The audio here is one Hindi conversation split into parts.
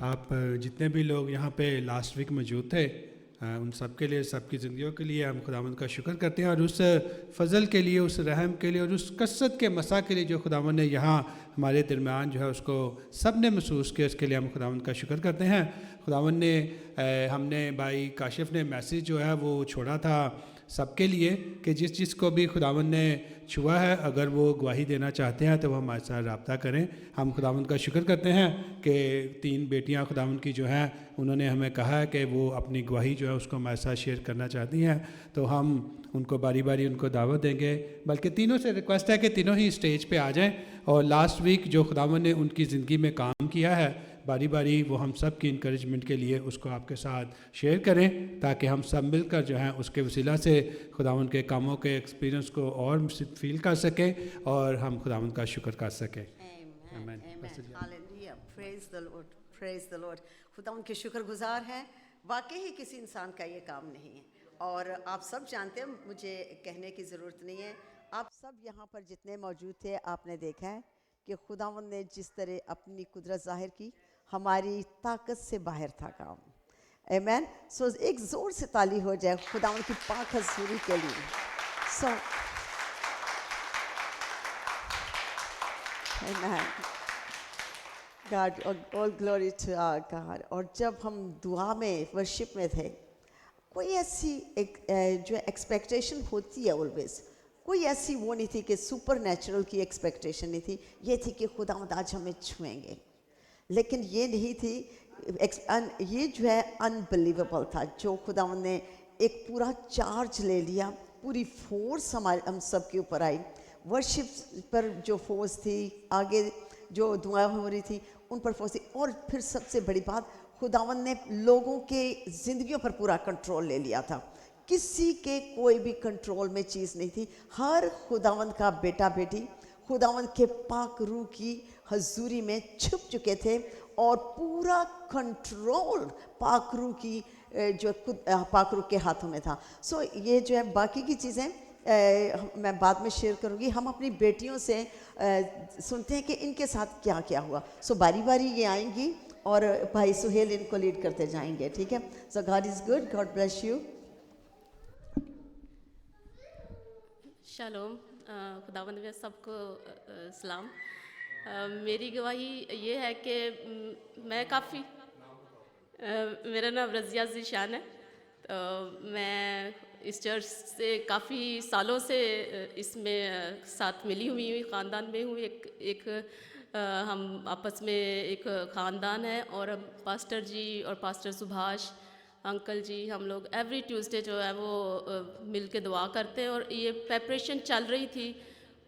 आप जितने भी लोग यहाँ पे लास्ट वीक मौजूद थे, उन सब के लिए, सबकी ज़िंदगियों के लिए हम खुदावंद का शुक्र करते हैं, और उस फ़ज़ल के लिए, उस रहम के लिए, और उस कसरत के मसा के लिए जो खुदावंद ने यहाँ हमारे दरमियान जो है उसको सब ने महसूस किया, उसके लिए हम खुदावंद का शुक्र करते हैं। खुदावंद ने हमने भाई काशिफ ने मैसेज जो है वो छोड़ा था सबके लिए कि जिस को भी खुदावंद ने छुआ है, अगर वो गवाही देना चाहते हैं तो वो हमारे साथ रब्ता करें। हम खुदावंद का शुक्र करते हैं कि 3 बेटियां खुदावंद की जो हैं उन्होंने हमें कहा है कि वो अपनी गवाही जो है उसको हमारे साथ शेयर करना चाहती हैं, तो हम उनको बारी बारी उनको दावत देंगे। बल्कि तीनों से रिक्वेस्ट है कि तीनों ही स्टेज पे आ जाएं, और लास्ट वीक जो खुदावंद ने उनकी ज़िंदगी में काम किया है बारी बारी वो हम सब की इंकरेजमेंट के लिए उसको आपके साथ शेयर करें, ताकि हम सब मिलकर जो है उसके वसीला से खुदावंद के कामों के एक्सपीरियंस को और फील कर सकें और हम खुदावंद का शुक्र कर सकें। आमीन। Hallelujah, praise the Lord, praise the Lord. खुदावंद के शुक्रगुजार हैं। वाकई ही किसी इंसान का ये काम नहीं है, और आप सब जानते हैं, मुझे कहने की ज़रूरत नहीं है। आप सब यहाँ पर जितने मौजूद थे, आपने देखा है कि खुदावंद ने जिस तरह अपनी कुदरत ज़ाहिर की, हमारी ताकत से बाहर था काम। आमीन। सो एक ज़ोर से ताली हो जाए खुदावंद की पाक हज़ूरी के लिए। So amen, God, all glory to our God. और जब हम दुआ में, वर्शिप में थे, कोई ऐसी जो एक्सपेक्टेशन होती है ऑलवेज, कोई ऐसी वो नहीं थी कि सुपर नेचुरल की एक्सपेक्टेशन नहीं थी। ये थी कि खुदावंद आज हमें छुएंगे, लेकिन ये नहीं थी, ये जो है अनबिलीवेबल था। जो खुदावंद ने एक पूरा चार्ज ले लिया, पूरी फोर्स हम सब के ऊपर आई। वर्शिप पर जो फोर्स थी, आगे जो दुआ हो रही थी उन पर फोर्स थी, और फिर सबसे बड़ी बात, खुदावंद ने लोगों के ज़िंदगियों पर पूरा कंट्रोल ले लिया था। किसी के कोई भी कंट्रोल में चीज़ नहीं थी। हर खुदावंद का बेटा बेटी खुदावंद के पाक रूह की हजूरी में छुप चुके थे, और पूरा कंट्रोल पाक रूह की जो पाक रूह के हाथों में था। सो ये जो है बाकी की चीज़ें मैं बाद में शेयर करूँगी। हम अपनी बेटियों से सुनते हैं कि इनके साथ क्या क्या हुआ। सो बारी बारी ये आएंगी और भाई सुहेल इनको लीड करते जाएंगे, ठीक है। So God is good, God bless you. Shalom, खुदावंद में सबको सलाम। मेरी गवाही ये है कि मैं काफ़ी, मेरा नाम रज़िया ज़ीशान है, तो मैं इस चर्च से काफ़ी सालों से इसमें साथ मिली हुई हूँ, ख़ानदान में हूँ। हम आपस में एक ख़ानदान है, और हम पास्टर जी और पास्टर सुभाष अंकल जी, हम लोग एवरी ट्यूसडे जो है वो मिल के दुआ करते हैं। और ये प्रेपरेशन चल रही थी,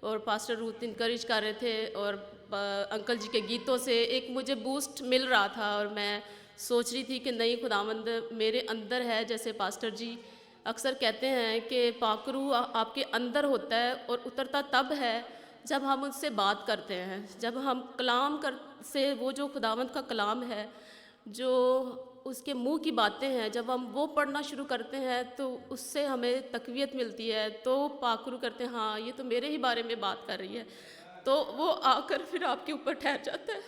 और पास्टर रूथ इनकरेज कर रहे थे, और अंकल जी के गीतों से एक मुझे बूस्ट मिल रहा था, और मैं सोच रही थी कि नहीं, खुदावंद मेरे अंदर है। जैसे पास्टर जी अक्सर कहते हैं कि पाकरू आपके अंदर होता है और उतरता तब है जब हम उससे बात करते हैं, जब हम कलाम से, वो जो खुदावंद का कलाम है, जो उसके मुंह की बातें हैं, जब हम वो पढ़ना शुरू करते हैं तो उससे हमें तकवीत मिलती है। तो पाकरू करते हैं, हाँ ये तो मेरे ही बारे में बात कर रही है, तो वो आकर फिर आपके ऊपर ठहर जाता है।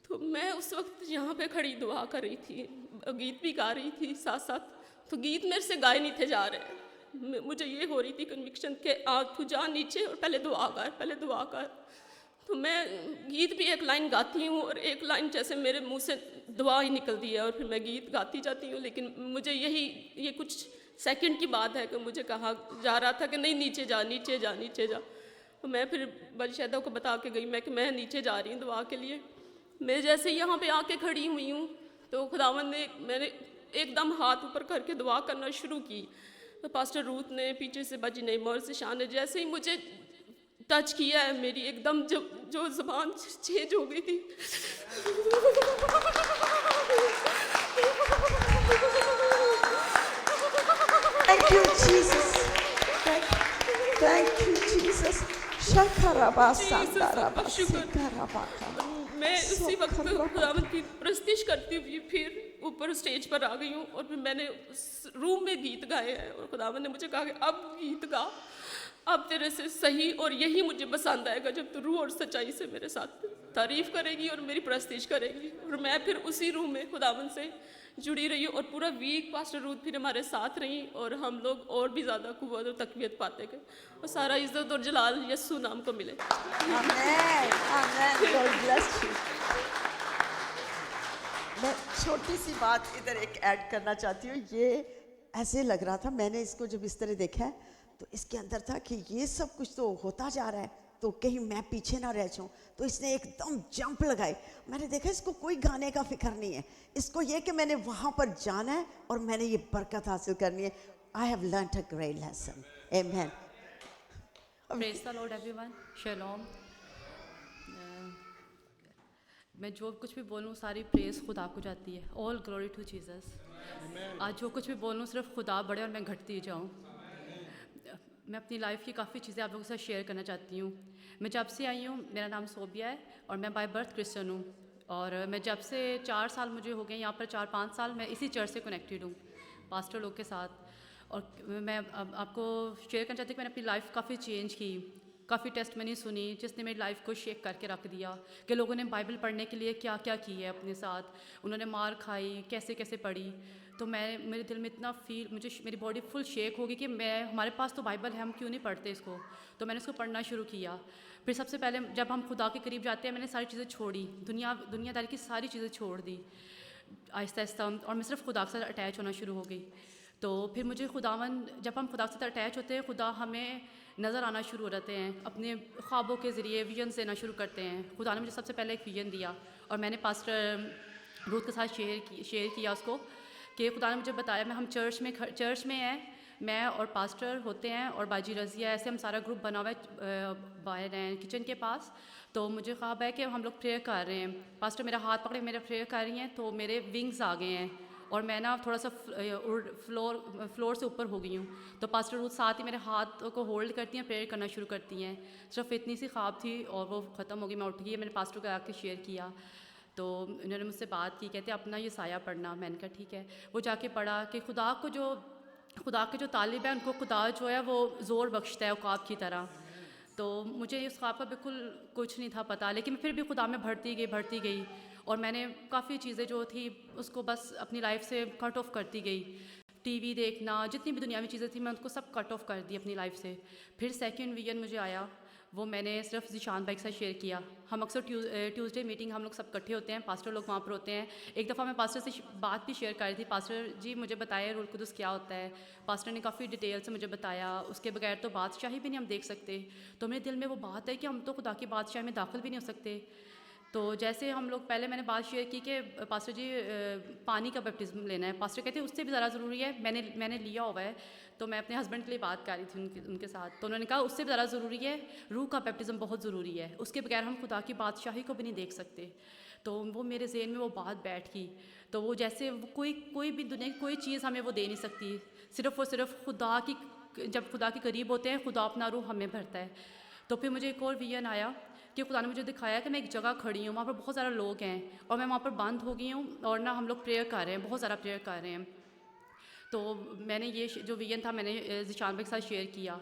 तो मैं उस वक्त यहाँ पे खड़ी दुआ कर रही थी, गीत भी गा रही थी साथ साथ, तो गीत मेरे से गाए नहीं थे जा रहे। मुझे ये हो रही थी कन्विक्शन के तू जा नीचे और पहले दुआ कर, पहले दुआ कर। तो मैं गीत भी एक लाइन गाती हूँ और एक लाइन जैसे मेरे मुंह से दुआ ही निकलती है, और फिर मैं गीत गाती जाती हूँ। लेकिन मुझे ये कुछ सेकंड की बात है कि मुझे कहा जा रहा था कि नहीं नीचे जा, नीचे जा, नीचे जा। तो मैं फिर बलशैदा को बता के गई मैं कि मैं नीचे जा रही हूँ दुआ के लिए। मैं जैसे यहाँ पे आके खड़ी हुई हूँ तो खुदावंद ने, मैंने एकदम हाथ ऊपर करके दुआ करना शुरू की, तो पास्टर रूथ ने पीछे से बजी नहीं मोर से शान ने जैसे ही मुझे टच किया है, मेरी एकदम जो ज़बान चेंज हो गई थी। Thank you Jesus, thank you Jesus। मैं उसी वक्त खुदावंद की प्रस्तिश करती हुई फिर ऊपर स्टेज पर आ गई हूँ, और फिर मैंने उस रूम में गीत गाए हैं, और खुदावंद ने मुझे कहा कि अब गीत गा, अब तेरे से सही और यही मुझे पसंद आएगा जब तू रूह और सच्चाई से मेरे साथ तारीफ़ करेगी और मेरी प्रस्तीज करेगी। और मैं फिर उसी रूह में खुदावन से जुड़ी रही हूँ और पूरा वीक पास्टर रूथ फिर हमारे साथ रही और हम लोग और भी ज़्यादा कुव्वत और तकवीत पाते गए और सारा इज़्ज़त और जलाल यस्सु नाम को मिले। आमेन, आमेन, गॉड ब्लेस यू। मैं छोटी सी बात इधर एक ऐड करना चाहती हूँ। ये ऐसे लग रहा था, मैंने इसको जब इस तरह देखा है तो इसके अंदर था कि ये सब कुछ तो होता जा रहा है तो कहीं मैं पीछे ना रह जाऊँ, तो इसने एकदम जंप लगाई। मैंने देखा इसको कोई गाने का फिक्र नहीं है, इसको ये कि मैंने वहाँ पर जाना है और मैंने ये बरकत हासिल करनी है। I have learned a great lesson. Amen. Praise the Lord everyone, shalom. मैं जो कुछ भी बोलूँ सारी प्रेज खुदा को जाती है। All glory to Jesus. आज जो कुछ भी बोलूँ सिर्फ खुदा बढ़े और मैं घटती जाऊँ। मैं अपनी लाइफ की काफ़ी चीज़ें आप लोगों के साथ शेयर करना चाहती हूँ। मैं जब से आई हूँ, मेरा नाम सोबिया है और मैं बाय बर्थ क्रिश्चियन हूँ। और मैं जब से 4 साल मुझे हो गए यहाँ पर, 4-5 साल मैं इसी चर्च से कनेक्टेड हूँ पास्टर लोग के साथ। और मैं अब आपको शेयर करना चाहती हूँ कि मैंने अपनी लाइफ काफ़ी चेंज की, काफ़ी टेस्टमनी सुनी जिसने मेरी लाइफ को शेक करके रख दिया कि लोगों ने बाइबल पढ़ने के लिए क्या क्या की है अपने साथ, उन्होंने मार खाई, कैसे कैसे पढ़ी। तो मेरे दिल में इतना मेरी बॉडी फुल शेक होगी कि हमारे पास तो बाइबल है, हम क्यों नहीं पढ़ते इसको। तो मैंने इसको पढ़ना शुरू किया। फिर सबसे पहले जब हम खुदा के करीब जाते हैं, मैंने सारी चीज़ें छोड़ी, दुनियादारी की सारी चीज़ें छोड़ दी आहिस्ता आहिस्ता, और मैं सिर्फ खुदा के साथ अटैच होना शुरू हो गई। तो फिर मुझे जब हम खुदा के साथ अटैच होते हैं, खुदा हमें नज़र आना शुरू हो जाते हैं, अपने ख्वाबों के ज़रिए विजन देना शुरू करते हैं। खुदा ने मुझे सबसे पहले एक विजन दिया और मैंने पास्टर रूथ के साथ शेयर किया उसको कि खुदा ने मुझे बताया, हम चर्च में हैं, मैं और पास्टर होते हैं और बाजी रज़िया, ऐसे हम सारा ग्रुप बना हुआ है बाहर हैं किचन के पास। तो मुझे ख्वाब है कि हम लोग प्रेयर कर रहे हैं, पास्टर मेरा हाथ पकड़े मेरा प्रेयर कर रही हैं, तो मेरे विंग्स आ गए हैं और मैं ना थोड़ा सा फ्लोर से ऊपर हो गई हूँ। तो पास्टर रूथ साथ ही मेरे हाथ को होल्ड करती हैं, प्रेयर करना शुरू करती हैं। सिर्फ इतनी सी ख्वाब थी और वो ख़त्म हो गई। मैं उठ गई, मैंने पास्टर को आके शेयर किया तो उन्होंने मुझसे बात की, कहते अपना ये साया पढ़ना। मैंने कहा ठीक है। वो जाके पढ़ा कि खुदा के जो तालिब है उनको खुदा जो है वो ज़ोर बख्शता है औकाब की तरह। तो मुझे इस ख्वाब का बिल्कुल कुछ नहीं था पता, लेकिन फिर भी खुदा में बढ़ती गई और मैंने काफ़ी चीज़ें जो थी उसको बस अपनी लाइफ से कट ऑफ करती गई। टीवी देखना, जितनी भी दुनियावी चीज़ें थी मैं उनको सब कट ऑफ कर दी अपनी लाइफ से। फिर सेकंड विजन मुझे आया, वो मैंने सिर्फ ज़िशान भाई के साथ शेयर किया। हम अक्सर ट्यूसडे मीटिंग हम लोग सब इकट्ठे होते हैं, पास्टर लोग वहाँ पर होते हैं। एक दफ़ा मैं पास्टर से बात भी शेयर कर रही थी, पास्टर जी मुझे बताया रूल कुदस क्या होता है। पास्टर ने काफ़ी डिटेल से मुझे बताया, उसके बगैर तो बादशाही भी नहीं हम देख सकते। तो मेरे दिल में वो बात है कि हम तो खुदा की बादशाही में दाखिल भी नहीं हो सकते। तो जैसे हम लोग पहले मैंने बात शेयर की कि पास्टर जी पानी का बैप्टिज्म लेना है, पास्टर कहते हैं उससे भी ज़्यादा ज़रूरी है, मैंने लिया हुआ है। तो मैं अपने हस्बैंड के लिए बात कर रही थी उनके साथ, तो उन्होंने कहा उससे भी ज़्यादा ज़रूरी है, रूह का बैप्टिज्म बहुत ज़रूरी है, उसके बगैर हम खुदा की बादशाही को भी नहीं देख सकते। तो वो मेरे ज़हन में वो बात बैठ गई। तो वो जैसे कोई भी दुनिया की कोई चीज़ हमें वो दे नहीं सकती, सिर्फ़ और सिर्फ जब खुदा के करीब होते हैं खुदा अपना रूह हमें भरता है। तो फिर मुझे एक और विजन आया कि खुदा ने मुझे दिखाया कि मैं एक जगह खड़ी हूँ, वहाँ पर बहुत सारे लोग हैं और मैं वहाँ पर बंद हो गई हूँ और ना हम लोग प्रेयर कर रहे हैं, बहुत ज़्यादा प्रेयर कर रहे हैं। तो मैंने ये जो विजन था मैंने ज़िशान भाई के साथ शेयर किया।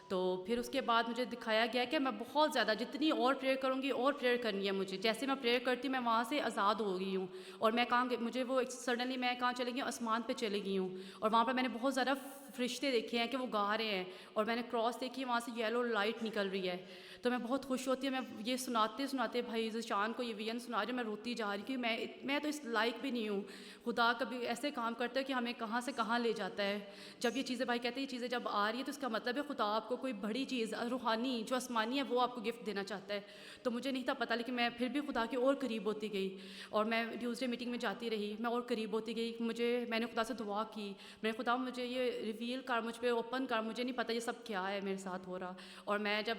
तो फिर उसके बाद मुझे दिखाया गया कि मैं बहुत ज़्यादा जितनी और प्रेयर करूँगी और प्रेयर करनी है मुझे। जैसे मैं प्रेयर करती हूँ मैं वहाँ से आज़ाद हो गई हूँ और मैं मुझे वो सडनली मैं कहाँ चली गई हूँ, आसमान पे चली गई हूँ और वहाँ पर मैंने बहुत ज़्यादा फरिश्ते देखे हैं कि वो गा रहे हैं और मैंने क्रॉस देखी, वहाँ से येलो लाइट निकल रही है। तो मैं बहुत खुश होती हूँ। मैं ये सुनाते भाई ज़िशान को ये विजन सुना रही हूँ, मैं रोती जा रही कि मैं तो इस लायक भी नहीं हूँ। खुदा कभी ऐसे काम करता है कि हमें कहाँ से कहाँ ले जाता है। जब ये चीज़ें भाई कहते हैं ये चीज़ें जब आ रही है तो इसका मतलब है खुदा आपको कोई बड़ी चीज़ रूहानी जो आसमानी है वो आपको गिफ्ट देना चाहता है। तो मुझे नहीं था पता, लेकिन मैं फिर भी खुदा के और करीब होती गई और मैं ट्यूसडे मीटिंग में जाती रही, मैं और करीब होती गई। मैंने खुदा से दुआ की, मैंने खुदा मुझे ये रिवील कर, मुझ पर ओपन कर, मुझे नहीं पता ये सब क्या है मेरे साथ हो रहा। और मैं जब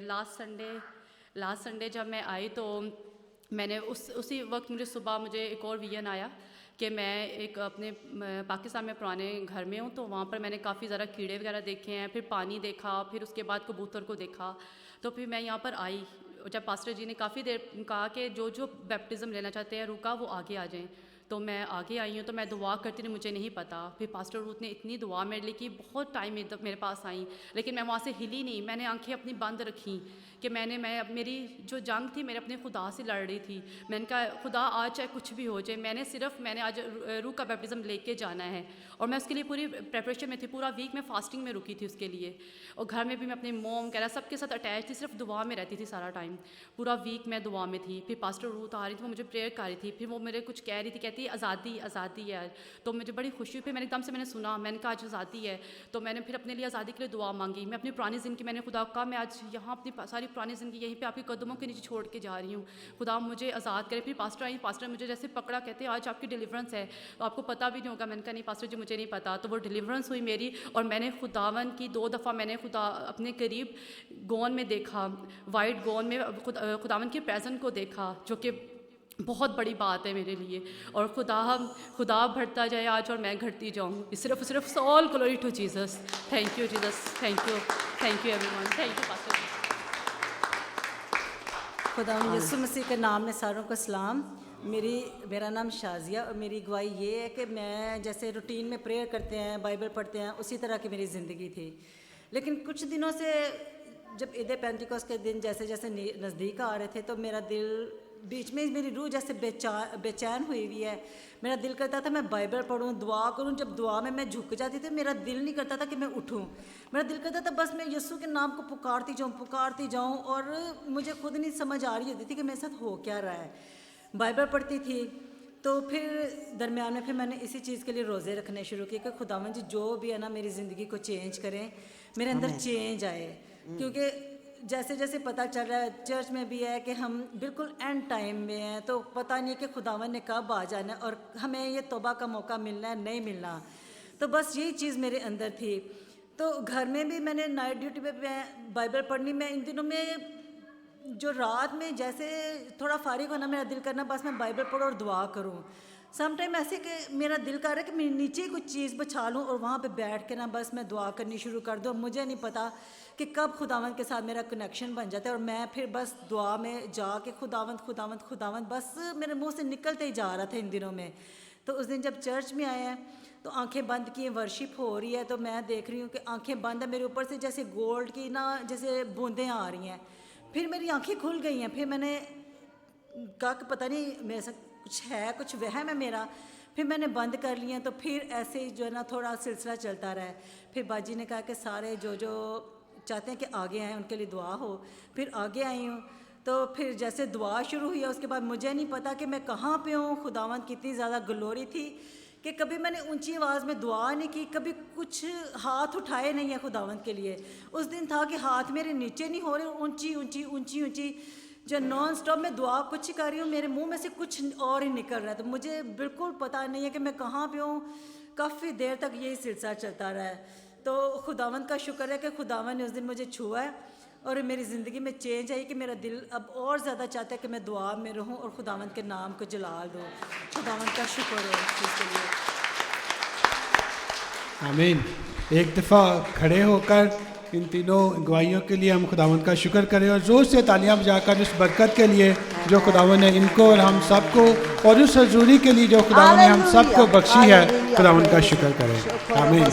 लास्ट संडे जब मैं आई तो मैंने उसी वक्त मुझे एक और विजन आया कि मैं एक अपने पाकिस्तान में पुराने घर में हूँ। तो वहाँ पर मैंने काफ़ी ज़्यादा कीड़े वगैरह देखे हैं, फिर पानी देखा, फिर उसके बाद कबूतर को देखा। तो फिर मैं यहाँ पर आई, जब पास्टर जी ने काफ़ी देर कहा कि जो बैप्टिज़म लेना चाहते हैं रूह का वो आगे आ जाएं। तो मैं आगे आई हूँ, तो मैं दुआ करती रही, मुझे नहीं पता। फिर पास्टर रूथ ने इतनी दुआ मेरे लिए की, बहुत टाइम मेरे पास आई, लेकिन मैं वहाँ से हिली नहीं। मैंने आंखें अपनी बंद रखी कि मेरी जो जंग थी मेरे अपने खुदा से लड़ रही थी। मैंने कहा खुदा आज चाहे कुछ भी हो जाए, मैंने आज रूह का बैप्टिज़्म लेके जाना है। और मैं उसके लिए पूरी प्रेपरेशन में थी, पूरा वीक मैं फास्टिंग में रुकी थी उसके लिए। और घर में भी मैं अपने मोम कह रहा सबके साथ अटैच थी, सिर्फ दुआ में रहती थी सारा टाइम, पूरा वीक मैं दुआ में थी। फिर पास्टर रूथ आ रही थी, वो मुझे प्रेयर कर रही थी, फिर वो मेरे कुछ कह रही थी, कहती आज़ादी आज़ादी है। तो मुझे बड़ी खुशी हुई। फिर मैंने एकदम से मैंने सुना, मैंने कहा आज आज़ादी है। तो मैंने फिर अपने लिए आज़ादी के लिए दुआ मांगी। मैं अपनी पुरानी ज़िंदगी, मैंने खुदा को कहा मैं आज यहाँ अपनी सारी पुरानी ज़िंदगी यहीं पे आपके कदमों के नीचे छोड़ के जा रही हूँ, खुदा मुझे आज़ाद करे। फिर पास्टर आई, पास्टर मुझे जैसे पकड़ा, कहते आज आपकी डिलीवरेंस है, तो आपको पता भी नहीं होगा। मैंने कहा नहीं पास्टर जी मुझे नहीं पता। तो वो डिलीवरेंस हुई मेरी, और मैंने खुदावन की 2 दफ़ा मैंने खुदा अपने करीब गौन में देखा, वाइट गौन में खुदावन की प्रेजेंस को देखा, जो कि बहुत बड़ी बात है मेरे लिए। और खुदा बढ़ता जाए आज और मैं घटती जाऊँ, सिर्फ all glory to Jesus. Thank you Jesus, thank you everyone, thank you pastor. खुदा यीशु मसीह के नाम में सारों को सलाम। मेरा नाम शाजिया, और मेरी गवाही ये है कि मैं जैसे रूटीन में प्रेयर करते हैं, बाइबल पढ़ते हैं, उसी तरह की मेरी ज़िंदगी थी। लेकिन कुछ दिनों से जब ईद पेंटिकोस्ट के दिन जैसे जैसे नज़दीक आ रहे थे, तो मेरा दिल बीच में, मेरी रूह जैसे बेचैन हुई हुई है। मेरा दिल करता था मैं बाइबल पढूं, दुआ करूं। जब दुआ में मैं झुक जाती थी, मेरा दिल नहीं करता था कि मैं उठूं। मेरा दिल करता था बस मैं यीशु के नाम को पुकारती जाऊं, और मुझे खुद नहीं समझ आ रही होती थी कि मेरे साथ हो क्या रहा है। बाइबल पढ़ती थी, तो फिर दरमियान में फिर मैंने इसी चीज़ के लिए रोज़े रखने शुरू किए कि खुदावन जी जो भी है ना, मेरी ज़िंदगी को चेंज करें, मेरे अंदर चेंज आए। क्योंकि जैसे जैसे पता चल रहा है, चर्च में भी है कि हम बिल्कुल एंड टाइम में हैं, तो पता नहीं कि खुदावन ने कब आ जाना है और हमें ये तौबा का मौका मिलना है नहीं मिलना। तो बस यही चीज़ मेरे अंदर थी। तो घर में भी मैंने नाइट ड्यूटी पे मैं बाइबल पढ़नी, मैं इन दिनों में जो रात में जैसे थोड़ा फारिग होना, मेरा दिल करना बस मैं बाइबल पढ़ूँ और दुआ करूँ। सम टाइम ऐसे कि मेरा दिल कर रहा है कि मैं नीचे कुछ चीज़ बिछा लूँ और वहाँ पे बैठ के ना बस मैं दुआ करनी शुरू कर दूँ। मुझे नहीं पता कि कब खुदावंद के साथ मेरा कनेक्शन बन जाता है, और मैं फिर बस दुआ में जाके खुदावंद बस मेरे मुंह से निकलते ही जा रहा था इन दिनों में। तो उस दिन जब चर्च में आए हैं, तो आंखें बंद किए, वर्शिप हो रही है, तो मैं देख रही हूँ कि आंखें बंद है, मेरे ऊपर से जैसे गोल्ड की ना जैसे बूंदें आ रही हैं। फिर मेरी आंखें खुल गई हैं। फिर मैंने कहा कि पता नहीं मेरे साथ कुछ है, कुछ वहम है मेरा। फिर मैंने बंद कर लिया। तो फिर ऐसे ही जो है ना थोड़ा सिलसिला चलता रहा। फिर बाजी ने कहा कि सारे जो चाहते हैं कि आगे आएँ उनके लिए दुआ हो। फिर आगे आई हूँ। तो फिर जैसे दुआ शुरू हुई है, उसके बाद मुझे नहीं पता कि मैं कहाँ पे हूँ। खुदावंद की इतनी ज़्यादा ग्लोरी थी कि कभी मैंने ऊंची आवाज़ में दुआ नहीं की, कभी कुछ हाथ उठाए नहीं है खुदावंद के लिए। उस दिन था कि हाथ मेरे नीचे नहीं हो रहे, ऊंची जो नॉन स्टॉप मैं दुआ कुछ ही कर रही हूँ, मेरे मुंह में से कुछ और ही निकल रहा है। तो मुझे बिल्कुल पता नहीं है कि मैं कहाँ पे हूँ। काफ़ी देर तक यही सिलसिला चलता रहा है। तो खुदावंद का शुक्र है कि खुदावंद ने उस दिन मुझे छुआ है और मेरी ज़िंदगी में चेंज आई कि मेरा दिल अब और ज़्यादा चाहता है कि मैं दुआ में रहूं और खुदावंद के नाम को जलाल दूं। खुदावंद का शुक्र है इस चीज़ के लिए। आमीन। एक दफ़ा खड़े होकर इन तीनों गवाहियों के लिए हम खुदावंद का शुक्र करें और ज़ोर से तालियां बजाकर उस बरकत के लिए जो खुदावंद ने इनको और हम सबको, और उस हजूरी के लिए जो खुदावंद ने हम सबको बख्शी है, खुदावंद का शुक्र करें। आमीन।